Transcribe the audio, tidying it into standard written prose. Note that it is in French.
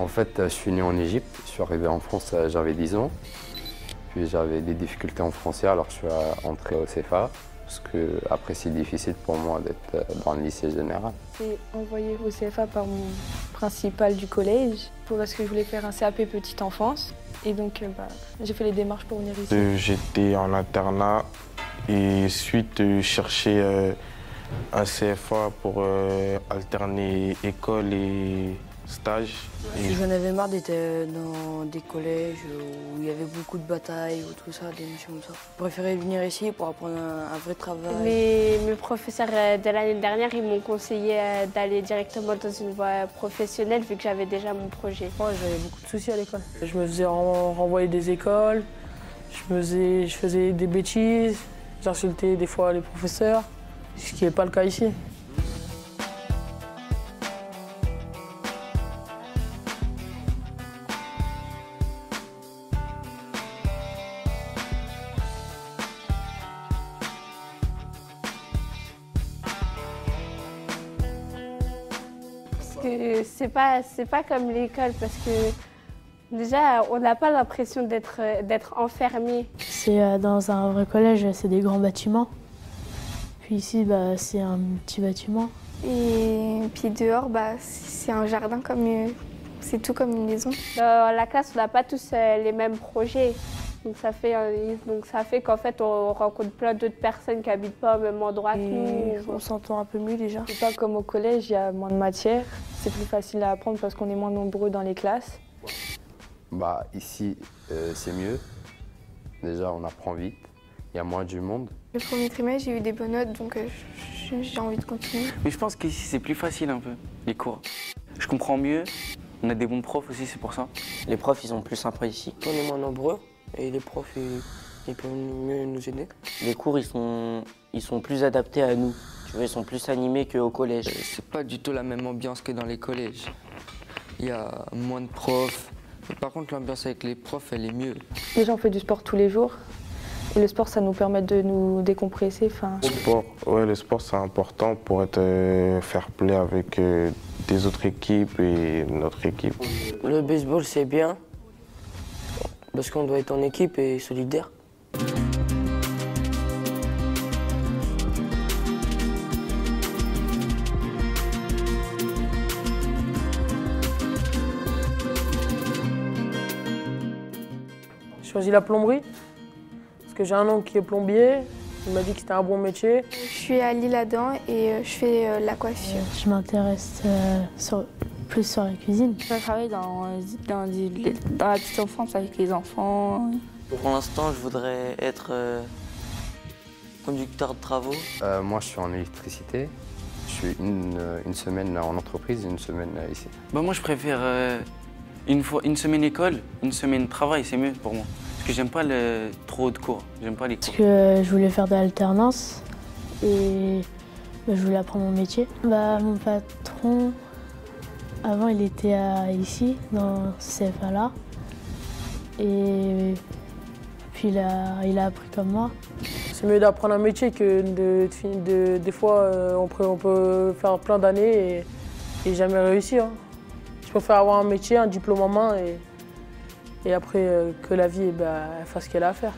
En fait, je suis né en Égypte. Je suis arrivé en France, j'avais 10 ans. Puis j'avais des difficultés en français, alors je suis entré au CFA. Parce que après, c'est difficile pour moi d'être dans le lycée général. J'ai envoyé au CFA par mon principal du collège parce que je voulais faire un CAP petite enfance. Et donc, j'ai fait les démarches pour venir ici. J'étais en internat et suite chercher un CFA pour alterner école et stage. J'en avais marre d'être dans des collèges où il y avait beaucoup de batailles ou tout ça, des missions comme ça. Je préférais venir ici pour apprendre un vrai travail. Mes professeurs de l'année dernière, ils m'ont conseillé d'aller directement dans une voie professionnelle vu que j'avais déjà mon projet. Moi, j'avais beaucoup de soucis à l'école. Je me faisais renvoyer des écoles, je faisais des bêtises, j'insultais des fois les professeurs, ce qui n'est pas le cas ici. C'est pas comme l'école parce que déjà on n'a pas l'impression d'être enfermé. C'est dans un vrai collège, c'est des grands bâtiments. Puis ici, c'est un petit bâtiment. Et puis dehors, c'est un jardin c'est tout comme une maison. Dans la classe, on n'a pas tous les mêmes projets. Donc ça fait qu'en fait, on rencontre plein d'autres personnes qui habitent pas au même endroit que nous. On s'entend un peu mieux déjà. C'est pas comme au collège, il y a moins de matière. C'est plus facile à apprendre parce qu'on est moins nombreux dans les classes. Ici, c'est mieux. Déjà, on apprend vite. Il y a moins du monde. Le premier trimestre, j'ai eu des bonnes notes, donc j'ai envie de continuer. Mais je pense qu'ici, c'est plus facile un peu, les cours. Je comprends mieux. On a des bons profs aussi, c'est pour ça. Les profs, ils sont plus sympas ici. On est moins nombreux. Et les profs, ils peuvent mieux nous aider. Les cours, ils sont plus adaptés à nous. Tu vois, ils sont plus animés qu'au collège. C'est pas du tout la même ambiance que dans les collèges. Il y a moins de profs. Mais par contre, l'ambiance avec les profs, elle est mieux. Déjà, on fait du sport tous les jours. Et le sport, ça nous permet de nous décompresser. Le sport, c'est important pour être fair-play avec des autres équipes et notre équipe. Le baseball, c'est bien. Parce qu'on doit être en équipe et solidaire. J'ai choisi la plomberie parce que j'ai un oncle qui est plombier. Il m'a dit que c'était un bon métier. Je suis à L'Isle-Adam et je fais la coiffure. Je m'intéresse plus sur la cuisine. Je travaille dans la petite enfance avec les enfants. Pour l'instant, je voudrais être conducteur de travaux. Moi, je suis en électricité. Je suis une semaine en entreprise, une semaine ici. Moi, je préfère une semaine école, une semaine travail, c'est mieux pour moi. Parce que j'aime pas trop de cours, j'aime pas les cours. Parce que je voulais faire de l'alternance et je voulais apprendre mon métier. Mon patron, avant, il était ici, dans ce CFA-là. Et puis il a appris comme moi. C'est mieux d'apprendre un métier que des fois, on peut faire plein d'années et jamais réussir. Je préfère avoir un métier, un diplôme en main et après que la vie elle fasse ce qu'elle a à faire.